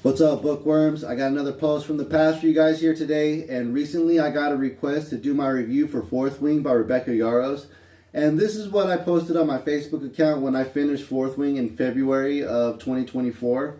What's up, bookworms? I got another post from the past for you guys here today, and recently I got a request to do my review for Fourth Wing by Rebecca Yarros. And this is what I posted on my Facebook account when I finished Fourth Wing in February of 2024.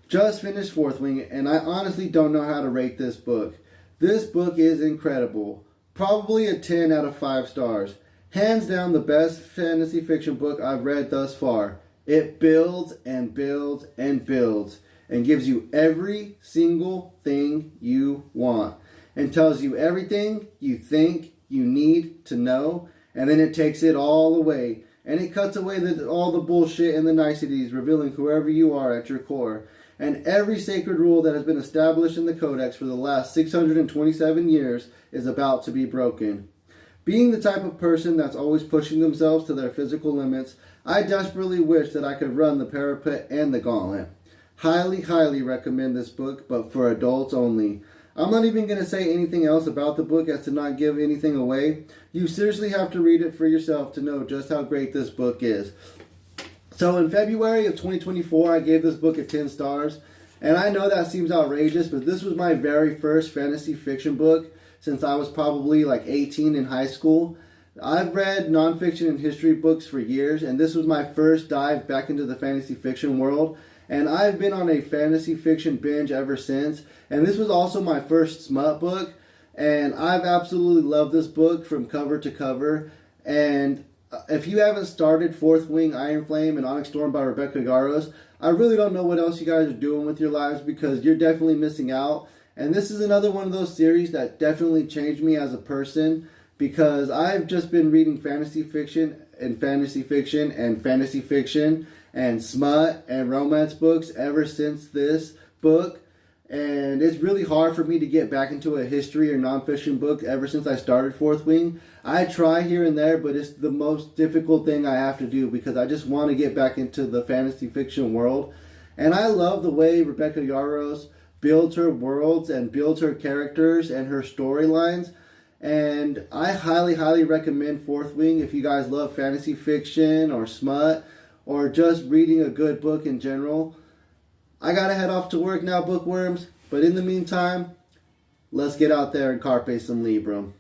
Just finished Fourth Wing, and I honestly don't know how to rate this book. This book is incredible. Probably a 10 out of 5 stars. Hands down the best fantasy fiction book I've read thus far. It builds and builds and builds, and gives you every single thing you want, and tells you everything you think you need to know, and then it takes it all away, and it cuts away all the bullshit and the niceties, revealing whoever you are at your core, and every sacred rule that has been established in the Codex for the last 627 years is about to be broken. Being the type of person that's always pushing themselves to their physical limits, I desperately wish that I could run the parapet and the gauntlet. Highly recommend this book, but for adults only. I'm not even going to say anything else about the book as to not give anything away. You seriously have to read it for yourself to know just how great this book is. So in February of 2024, I gave this book a 10 stars. And I know that seems outrageous, but this was my very first fantasy fiction book since I was probably like 18 in high school. I've read nonfiction and history books for years, and this was my first dive back into the fantasy fiction world. And I've been on a fantasy fiction binge ever since. And this was also my first smut book. And I've absolutely loved this book from cover to cover. And if you haven't started Fourth Wing, Iron Flame, and Onyx Storm by Rebecca Yarros, I really don't know what else you guys are doing with your lives, because you're definitely missing out. And this is another one of those series that definitely changed me as a person, because I've just been reading fantasy fiction and fantasy fiction and fantasy fiction and smut and romance books ever since this book. And it's really hard for me to get back into a history or nonfiction book ever since I started Fourth Wing. I try here and there, but it's the most difficult thing I have to do because I just want to get back into the fantasy fiction world. And I love the way Rebecca Yarros builds her worlds and builds her characters and her storylines. And I highly recommend Fourth Wing if you guys love fantasy fiction or smut, or just reading a good book in general. I gotta head off to work now, bookworms. But in the meantime, let's get out there and carpe some Librum.